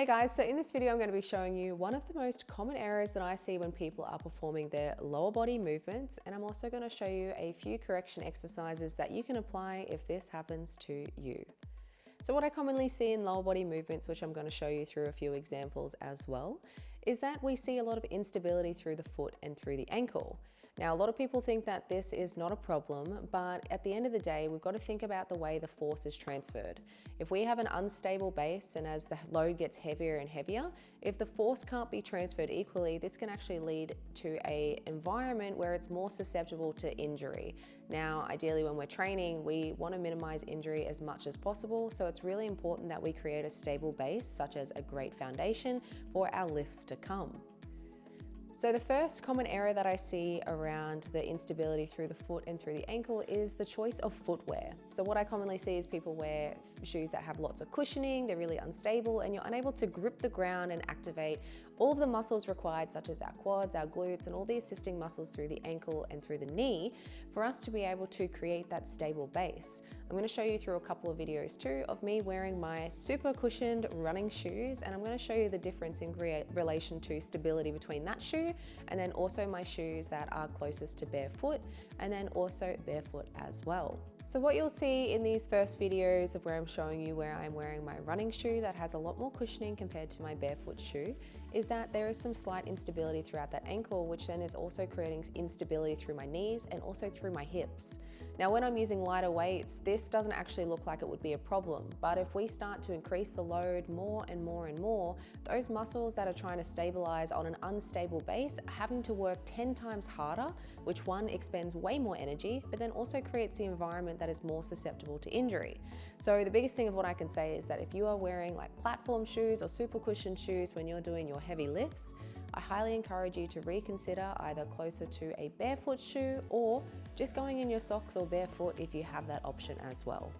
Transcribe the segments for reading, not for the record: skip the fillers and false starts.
Hey guys, so in this video I'm going to be showing you one of the most common errors that I see when people are performing their lower body movements, and I'm also going to show you a few correction exercises that you can apply if this happens to you. So what I commonly see in lower body movements, which I'm going to show you through a few examples as well, is that we see a lot of instability through the foot and through the ankle. Now, a lot of people think that this is not a problem, but at the end of the day, we've got to think about the way the force is transferred. If we have an unstable base and as the load gets heavier and heavier, if the force can't be transferred equally, this can actually lead to an environment where it's more susceptible to injury. Now, ideally when we're training, we want to minimize injury as much as possible, so it's really important that we create a stable base, such as a great foundation for our lifts to come. So the first common error that I see around the instability through the foot and through the ankle is the choice of footwear. So what I commonly see is people wear shoes that have lots of cushioning, they're really unstable, and you're unable to grip the ground and activate all of the muscles required, such as our quads, our glutes, and all the assisting muscles through the ankle and through the knee for us to be able to create that stable base. I'm going to show you through a couple of videos too of me wearing my super cushioned running shoes, and I'm going to show you the difference in relation to stability between that shoe and then also my shoes that are closest to barefoot, and then also barefoot as well. So what you'll see in these first videos of where I'm showing you where I'm wearing my running shoe that has a lot more cushioning compared to my barefoot shoe is that there is some slight instability throughout that ankle, which then is also creating instability through my knees and also through my hips. Now, when I'm using lighter weights, this doesn't actually look like it would be a problem, but if we start to increase the load more and more and more, those muscles that are trying to stabilize on an unstable base are having to work 10 times harder, which one expends way more energy, but then also creates the environment that is more susceptible to injury. So the biggest thing of what I can say is that if you are wearing like platform shoes or super cushioned shoes when you're doing your heavy lifts, I highly encourage you to reconsider either closer to a barefoot shoe or just going in your socks or barefoot if you have that option as well.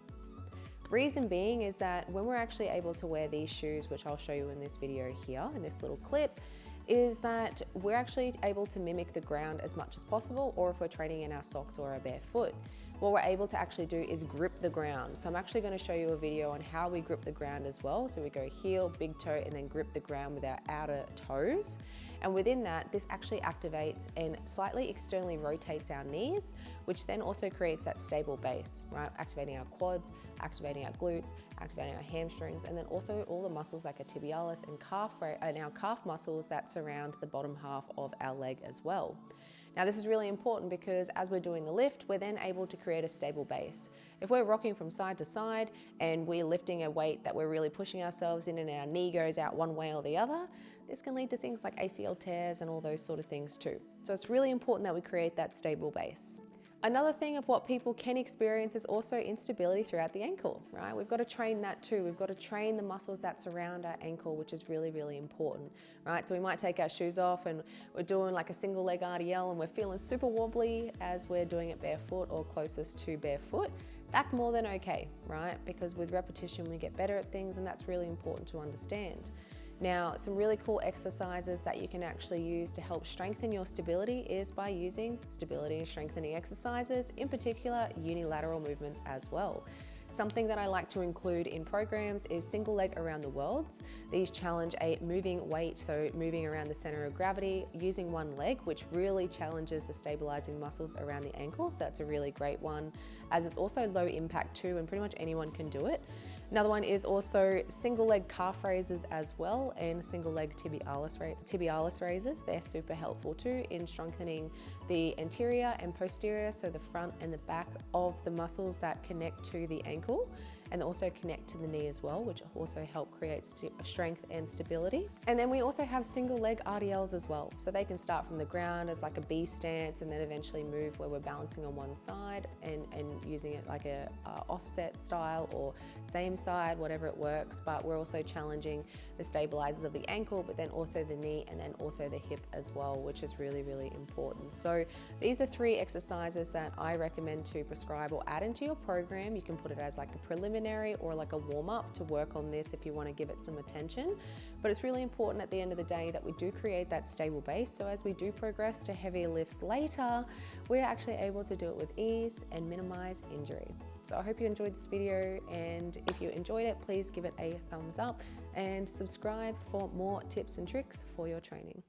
Reason being is that when we're actually able to wear these shoes, which I'll show you in this video here, in this little clip, is that we're actually able to mimic the ground as much as possible, or if we're training in our socks or our barefoot, what we're able to actually do is grip the ground. So I'm actually going to show you a video on how we grip the ground as well. So we go heel, big toe, and then grip the ground with our outer toes. And within that, this actually activates and slightly externally rotates our knees, which then also creates that stable base, right? Activating our quads, activating our glutes, activating our hamstrings, and then also all the muscles like our tibialis and our calf muscles that surround the bottom half of our leg as well. Now, this is really important because as we're doing the lift, we're then able to create a stable base. If we're rocking from side to side and we're lifting a weight that we're really pushing ourselves in and our knee goes out one way or the other, this can lead to things like ACL tears and all those sort of things too. So it's really important that we create that stable base. Another thing of what people can experience is also instability throughout the ankle, right? We've got to train that too. We've got to train the muscles that surround our ankle, which is really, really important, right? So we might take our shoes off and we're doing like a single leg RDL and we're feeling super wobbly as we're doing it barefoot or closest to barefoot. That's more than okay, right? Because with repetition, we get better at things, and that's really important to understand. Now, some really cool exercises that you can actually use to help strengthen your stability is by using stability and strengthening exercises, in particular unilateral movements as well. Something that I like to include in programs is single leg around the worlds. These challenge a moving weight, so moving around the center of gravity using one leg, which really challenges the stabilizing muscles around the ankle. So that's a really great one, as it's also low impact too, and pretty much anyone can do it. Another one is also single leg calf raises as well, and single leg tibialis raises. They're super helpful too in strengthening the anterior and posterior, so the front and the back of the muscles that connect to the ankle and also connect to the knee as well, which also help create strength and stability. And then we also have single leg RDLs as well. So they can start from the ground as like a B stance and then eventually move where we're balancing on one side and using it like a offset style or same side, whatever it works. But we're also challenging the stabilizers of the ankle, but then also the knee and then also the hip as well, which is really, really important. So these are 3 exercises that I recommend to prescribe or add into your program. You can put it as like a preliminary preliminary or like a warm-up to work on this if you want to give it some attention. But it's really important at the end of the day that we do create that stable base, so as we do progress to heavier lifts later, we're actually able to do it with ease and minimize injury. So I hope you enjoyed this video, and if you enjoyed it, please give it a thumbs up and subscribe for more tips and tricks for your training.